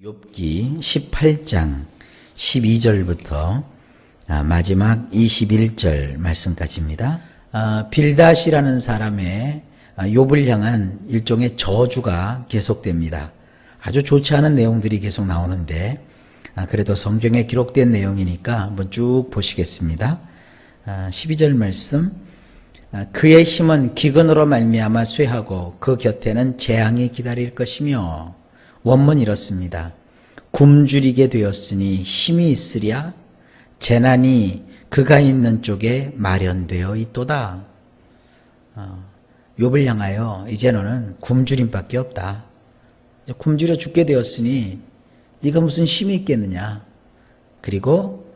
욥기 18장 12절부터 마지막 21절 말씀까지입니다. 빌닷이라는 사람의 욥을 향한 일종의 저주가 계속됩니다. 아주 좋지 않은 내용들이 계속 나오는데 그래도 성경에 기록된 내용이니까 한번 쭉 보시겠습니다. 12절 말씀, 그의 힘은 기근으로 말미암아 쇠하고 그 곁에는 재앙이 기다릴 것이며, 원문 이렇습니다. 굶주리게 되었으니 힘이 있으랴 재난이 그가 있는 쪽에 마련되어 있도다. 욥을 향하여 이제 너는 굶주림밖에 없다. 굶주려 죽게 되었으니 네가 무슨 힘이 있겠느냐. 그리고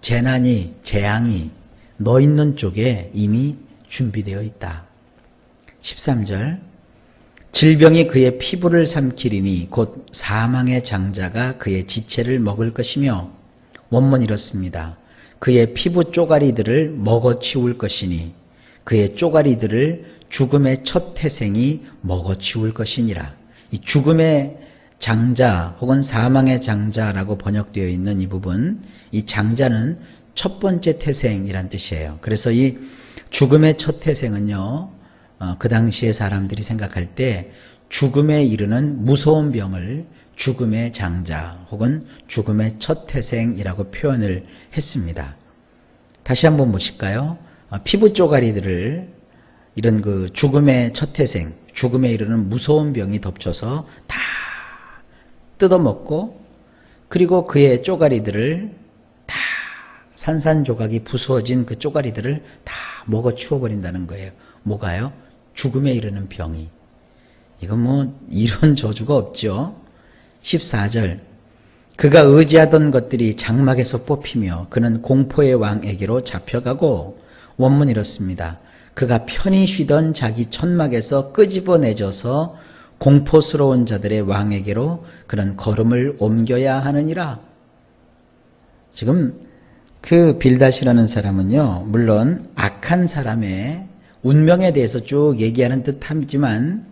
재앙이 너 있는 쪽에 이미 준비되어 있다. 13절, 질병이 그의 피부를 삼키리니 곧 사망의 장자가 그의 지체를 먹을 것이며, 원문 이렇습니다. 그의 피부 쪼가리들을 먹어치울 것이니 그의 쪼가리들을 죽음의 첫 태생이 먹어치울 것이니라. 이 죽음의 장자 혹은 사망의 장자라고 번역되어 있는 이 부분, 이 장자는 첫 번째 태생이란 뜻이에요. 그래서 이 죽음의 첫 태생은요, 그 당시에 사람들이 생각할 때 죽음에 이르는 무서운 병을 죽음의 장자 혹은 죽음의 첫 태생이라고 표현을 했습니다. 다시 한번 보실까요? 피부 쪼가리들을 이런 그 죽음의 첫 태생, 죽음에 이르는 무서운 병이 덮쳐서 다 뜯어먹고, 그리고 그의 쪼가리들을 다 산산조각이 부수어진 그 쪼가리들을 다 먹어 치워버린다는 거예요. 뭐가요? 죽음에 이르는 병이. 이건 뭐 이런 저주가 없죠. 14절, 그가 의지하던 것들이 장막에서 뽑히며 그는 공포의 왕에게로 잡혀가고, 원문 이렇습니다. 그가 편히 쉬던 자기 천막에서 끄집어내져서 공포스러운 자들의 왕에게로 그는 걸음을 옮겨야 하느니라. 지금 그 빌닷이라는 사람은요, 물론 악한 사람의 운명에 대해서 쭉 얘기하는 듯하지만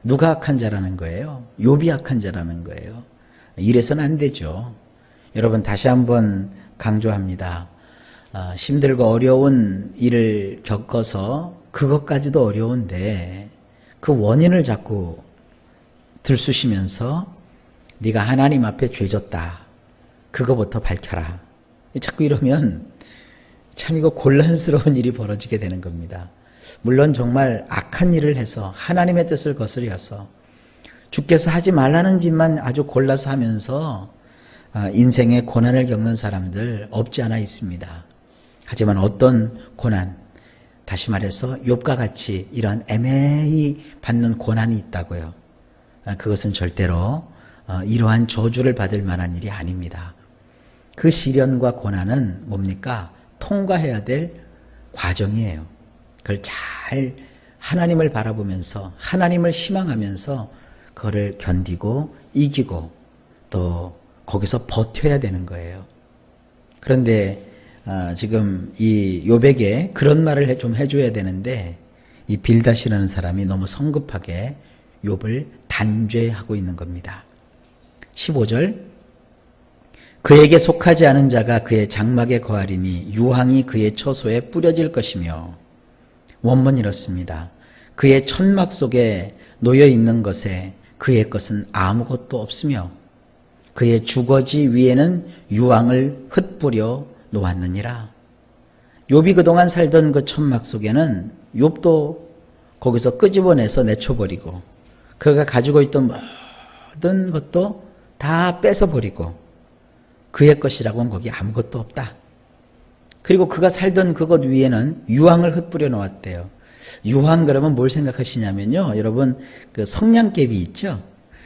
누가 악한 자라는 거예요? 욥이 악한 자라는 거예요. 이래서는 안 되죠. 여러분, 다시 한번 강조합니다. 힘들고 어려운 일을 겪어서 그것까지도 어려운데 그 원인을 자꾸 들쑤시면서 네가 하나님 앞에 죄졌다, 그거부터 밝혀라, 자꾸 이러면 참 이거 곤란스러운 일이 벌어지게 되는 겁니다. 물론 정말 악한 일을 해서 하나님의 뜻을 거스려서 주께서 하지 말라는 짓만 아주 골라서 하면서 인생의 고난을 겪는 사람들 없지 않아 있습니다. 하지만 어떤 고난, 다시 말해서 욥과 같이 이런 애매히 받는 고난이 있다고요. 그것은 절대로 이러한 저주를 받을 만한 일이 아닙니다. 그 시련과 고난은 뭡니까? 통과해야 될 과정이에요. 그걸 잘 하나님을 바라보면서 하나님을 희망하면서 그거를 견디고 이기고 또 거기서 버텨야 되는 거예요. 그런데 지금 이 욥에게 그런 말을 좀 해줘야 되는데 이 빌닷이라는 사람이 너무 성급하게 욥을 단죄하고 있는 겁니다. 15절, 그에게 속하지 않은 자가 그의 장막에 거하리니 유황이 그의 처소에 뿌려질 것이며, 원문 이렇습니다. 그의 천막 속에 놓여 있는 것에 그의 것은 아무것도 없으며 그의 주거지 위에는 유황을 흩뿌려 놓았느니라. 욥이 그동안 살던 그 천막 속에는 욥도 거기서 끄집어내서 내쳐버리고 그가 가지고 있던 모든 것도 다 뺏어버리고 그의 것이라고는 거기 아무것도 없다. 그리고 그가 살던 그것 위에는 유황을 흩뿌려 놓았대요. 유황 그러면 뭘 생각하시냐면요, 여러분 그 성냥개비 있죠?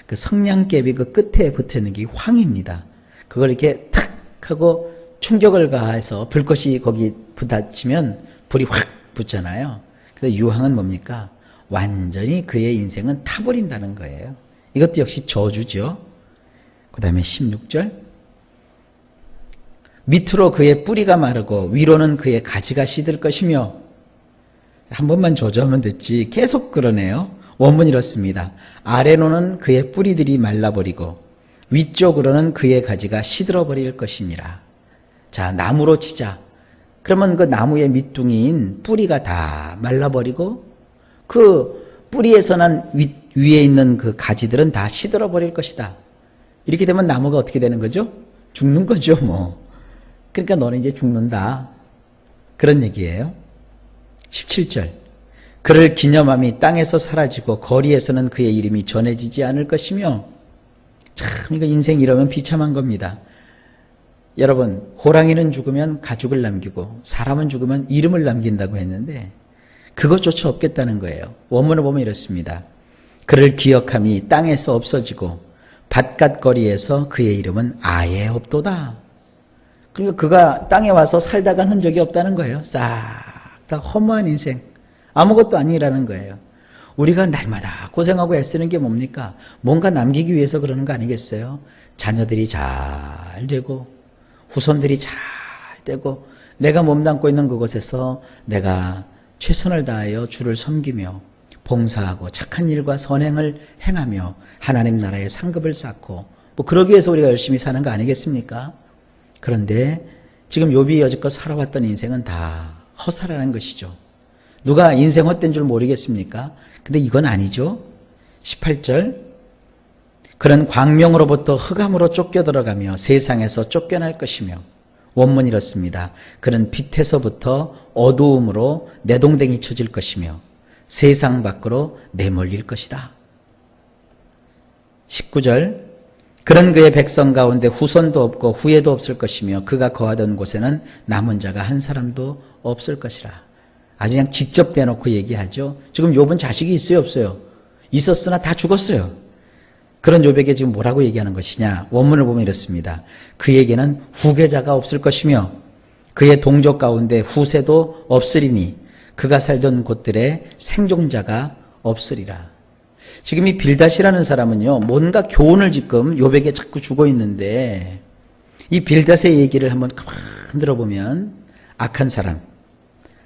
그 성냥개비 그 끝에 붙어있는 게 황입니다. 그걸 이렇게 탁 하고 충격을 가해서 불꽃이 거기 부딪히면 불이 확 붙잖아요. 그래서 유황은 뭡니까? 완전히 그의 인생은 타버린다는 거예요. 이것도 역시 저주죠. 그 다음에 16절, 밑으로 그의 뿌리가 마르고 위로는 그의 가지가 시들 것이며, 한 번만 조져하면 됐지 계속 그러네요. 원문 이렇습니다. 아래로는 그의 뿌리들이 말라버리고 위쪽으로는 그의 가지가 시들어버릴 것이니라. 자, 나무로 치자. 그러면 그 나무의 밑둥이인 뿌리가 다 말라버리고 그 뿌리에서 난 위에 있는 그 가지들은 다 시들어버릴 것이다. 이렇게 되면 나무가 어떻게 되는 거죠? 죽는 거죠, 뭐. 그러니까 너는 이제 죽는다. 그런 얘기예요. 17절. 그를 기념함이 땅에서 사라지고 거리에서는 그의 이름이 전해지지 않을 것이며. 참 이거 인생 이러면 비참한 겁니다. 여러분, 호랑이는 죽으면 가죽을 남기고 사람은 죽으면 이름을 남긴다고 했는데 그것조차 없겠다는 거예요. 원문을 보면 이렇습니다. 그를 기억함이 땅에서 없어지고 밭갓거리에서 그의 이름은 아예 없도다. 그러니까 그가 땅에 와서 살다가 흔적이 없다는 거예요. 싹 다 허무한 인생. 아무것도 아니라는 거예요. 우리가 날마다 고생하고 애쓰는 게 뭡니까? 뭔가 남기기 위해서 그러는 거 아니겠어요? 자녀들이 잘 되고 후손들이 잘 되고 내가 몸담고 있는 그곳에서 내가 최선을 다하여 주를 섬기며 봉사하고 착한 일과 선행을 행하며 하나님 나라의 상급을 쌓고 뭐 그러기 위해서 우리가 열심히 사는 거 아니겠습니까? 그런데 지금 욥이 여지껏 살아왔던 인생은 다 허사라는 것이죠. 누가 인생 헛된 줄 모르겠습니까? 근데 이건 아니죠. 18절. 그는 광명으로부터 흑암으로 쫓겨 들어가며 세상에서 쫓겨날 것이며 원문이 이렇습니다. 그는 빛에서부터 어두움으로 내동댕이 쳐질 것이며 세상 밖으로 내몰릴 것이다. 19절. 그런 그의 백성 가운데 후손도 없고 후예도 없을 것이며 그가 거하던 곳에는 남은 자가 한 사람도 없을 것이라. 아주 그냥 직접 대놓고 얘기하죠. 지금 욥은 자식이 있어요, 없어요? 있었으나 다 죽었어요. 그런 욥에게 지금 뭐라고 얘기하는 것이냐? 원문을 보면 이렇습니다. 그에게는 후계자가 없을 것이며 그의 동족 가운데 후세도 없으리니 그가 살던 곳들에 생존자가 없으리라. 지금 이 빌닷이라는 사람은요, 뭔가 교훈을 지금 욥에게 자꾸 주고 있는데 이 빌닷의 얘기를 한번 가만 들어보면 악한 사람,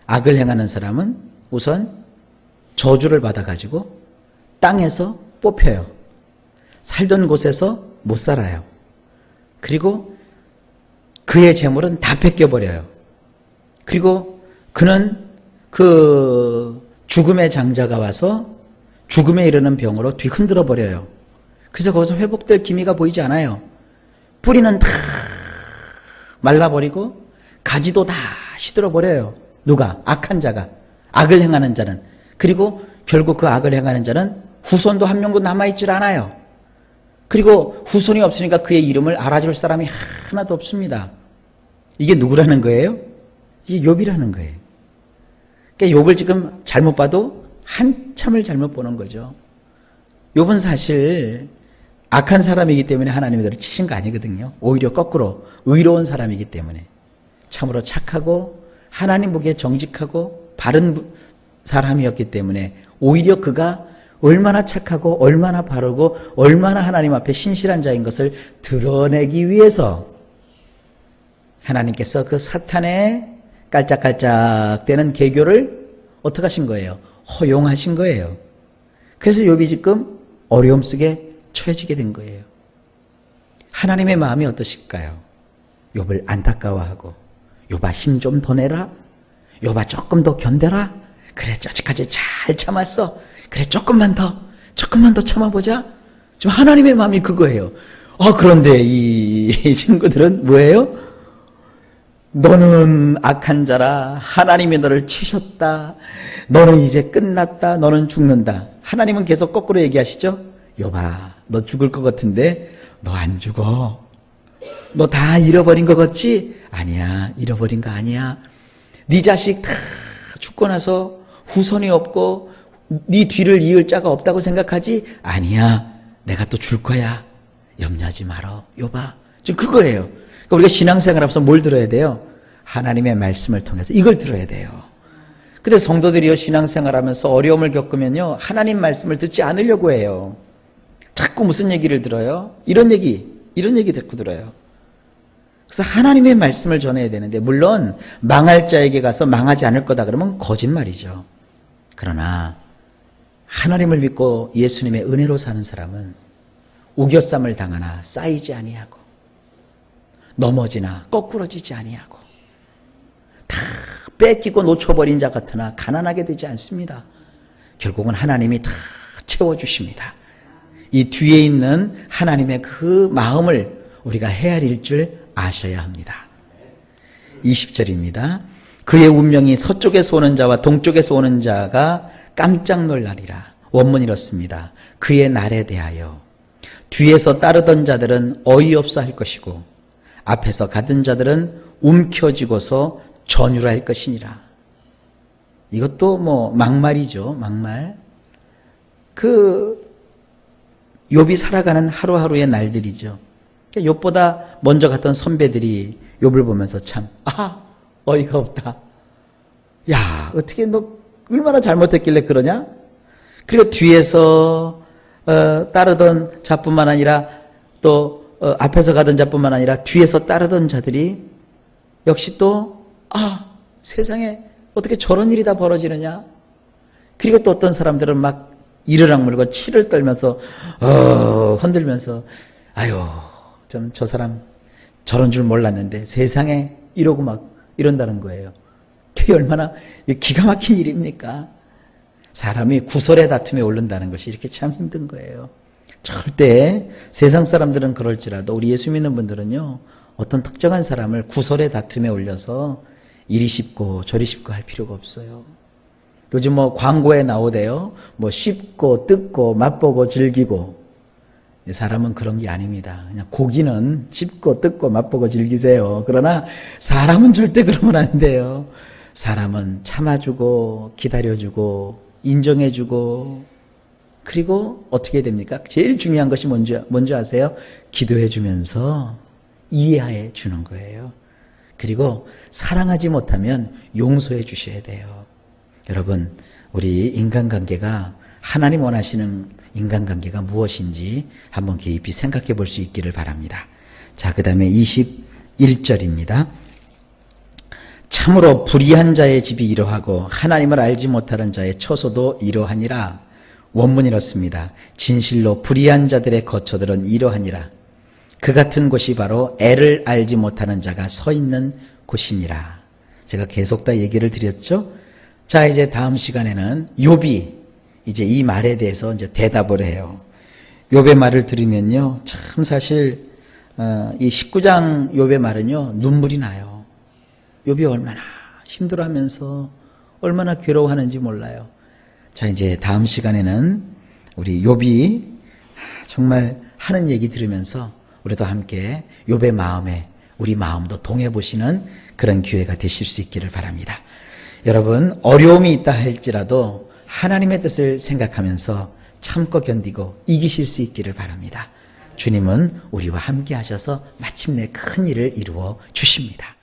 악을 행하는 사람은 우선 저주를 받아가지고 땅에서 뽑혀요. 살던 곳에서 못 살아요. 그리고 그의 재물은 다 뺏겨버려요. 그리고 그는 그 죽음의 장자가 와서 죽음에 이르는 병으로 뒤흔들어 버려요. 그래서 거기서 회복될 기미가 보이지 않아요. 뿌리는 다 말라버리고 가지도 다 시들어 버려요. 누가? 악한 자가. 악을 행하는 자는. 그리고 결국 그 악을 행하는 자는 후손도 한 명도 남아있질 않아요. 그리고 후손이 없으니까 그의 이름을 알아줄 사람이 하나도 없습니다. 이게 누구라는 거예요? 이게 욥이라는 거예요. 그러니까 욥을 지금 잘못 봐도 한참을 잘못 보는 거죠. 욥은 사실 악한 사람이기 때문에 하나님이 그를 치신 거 아니거든요. 오히려 거꾸로 의로운 사람이기 때문에 참으로 착하고 하나님 보기에 정직하고 바른 사람이었기 때문에 오히려 그가 얼마나 착하고 얼마나 바르고 얼마나 하나님 앞에 신실한 자인 것을 드러내기 위해서 하나님께서 그 사탄의 깔짝깔짝대는 계교를 어떻게 하신 거예요? 허용하신 거예요. 그래서 욥이 지금 어려움 속에 처해지게 된 거예요. 하나님의 마음이 어떠실까요? 욥을 안타까워하고 욥아 힘 좀 더 내라. 욥아 조금 더 견뎌라. 그래 저지까지 잘 참았어. 그래 조금만 더 참아보자. 지금 하나님의 마음이 그거예요. 그런데 이 친구들은 뭐예요? 너는 악한 자라. 하나님이 너를 치셨다. 너는 이제 끝났다. 너는 죽는다. 하나님은 계속 거꾸로 얘기하시죠. 욥아, 너 죽을 것 같은데 너 안 죽어. 너 다 잃어버린 것 같지? 아니야. 잃어버린 거 아니야. 네 자식 다 죽고 나서 후손이 없고 네 뒤를 이을 자가 없다고 생각하지? 아니야. 내가 또 줄 거야. 염려하지 말어. 욥아. 지금 그거예요. 그러니까 우리가 신앙생활하면서 뭘 들어야 돼요? 하나님의 말씀을 통해서 이걸 들어야 돼요. 근데 성도들이요, 신앙생활하면서 어려움을 겪으면요, 하나님 말씀을 듣지 않으려고 해요. 자꾸 무슨 얘기를 들어요? 이런 얘기 자꾸 들어요. 그래서 하나님의 말씀을 전해야 되는데, 물론 망할 자에게 가서 망하지 않을 거다 그러면 거짓말이죠. 그러나 하나님을 믿고 예수님의 은혜로 사는 사람은 우겨쌈을 당하나 쌓이지 아니하고 넘어지나 거꾸러지지 아니하고 다 뺏기고 놓쳐버린 자 같으나 가난하게 되지 않습니다. 결국은 하나님이 다 채워주십니다. 이 뒤에 있는 하나님의 그 마음을 우리가 헤아릴 줄 아셔야 합니다. 20절입니다. 그의 운명이 서쪽에서 오는 자와 동쪽에서 오는 자가 깜짝 놀라리라. 원문 이렇습니다. 그의 날에 대하여 뒤에서 따르던 자들은 어이없어 할 것이고 앞에서 가던 자들은 움켜쥐고서 전율할 것이니라. 이것도 막말이죠. 막말. 욥이 살아가는 하루하루의 날들이죠. 욥보다 먼저 갔던 선배들이 욥을 보면서 참 어이가 없다. 야, 어떻게 너 얼마나 잘못했길래 그러냐? 그리고 뒤에서 따르던 자뿐만 아니라 또 앞에서 가던 자뿐만 아니라 뒤에서 따르던 자들이 역시 또 세상에 어떻게 저런 일이 다 벌어지느냐? 그리고 또 어떤 사람들은 막 이를 악물고 치를 떨면서 흔들면서 아유 좀 저 사람 저런 줄 몰랐는데 세상에 이러고 막 이런다는 거예요. 그게 얼마나 기가 막힌 일입니까? 사람이 구설의 다툼에 오른다는 것이 이렇게 참 힘든 거예요. 절대 세상 사람들은 그럴지라도 우리 예수 믿는 분들은요, 어떤 특정한 사람을 구설의 다툼에 올려서 이리 쉽고 저리 쉽고 할 필요가 없어요. 요즘 광고에 나오대요. 쉽고 뜯고 맛보고 즐기고. 사람은 그런 게 아닙니다. 그냥 고기는 씹고 뜯고 맛보고 즐기세요. 그러나 사람은 절대 그러면 안 돼요. 사람은 참아주고 기다려주고 인정해주고 그리고 어떻게 됩니까? 제일 중요한 것이 뭔지 아세요? 기도해주면서 이해해 주는 거예요. 그리고 사랑하지 못하면 용서해 주셔야 돼요. 여러분, 우리 인간관계가 하나님 원하시는 인간관계가 무엇인지 한번 깊이 생각해 볼 수 있기를 바랍니다. 자, 그 다음에 21절입니다. 참으로 불의한 자의 집이 이러하고 하나님을 알지 못하는 자의 처소도 이러하니라. 원문이 이렇습니다. 진실로 불의한 자들의 거처들은 이러하니라. 그 같은 곳이 바로 애를 알지 못하는 자가 서 있는 곳이니라. 제가 계속 다 얘기를 드렸죠. 자, 이제 다음 시간에는 욥이 이제 이 말에 대해서 이제 대답을 해요. 욥의 말을 들으면요, 참 사실 이 19장 욥의 말은요, 눈물이 나요. 욥이 얼마나 힘들어하면서 얼마나 괴로워하는지 몰라요. 자, 이제 다음 시간에는 우리 욥이 정말 하는 얘기 들으면서 우리도 함께 욥의 마음에 우리 마음도 동해 보시는 그런 기회가 되실 수 있기를 바랍니다. 여러분, 어려움이 있다 할지라도 하나님의 뜻을 생각하면서 참고 견디고 이기실 수 있기를 바랍니다. 주님은 우리와 함께 하셔서 마침내 큰 일을 이루어 주십니다.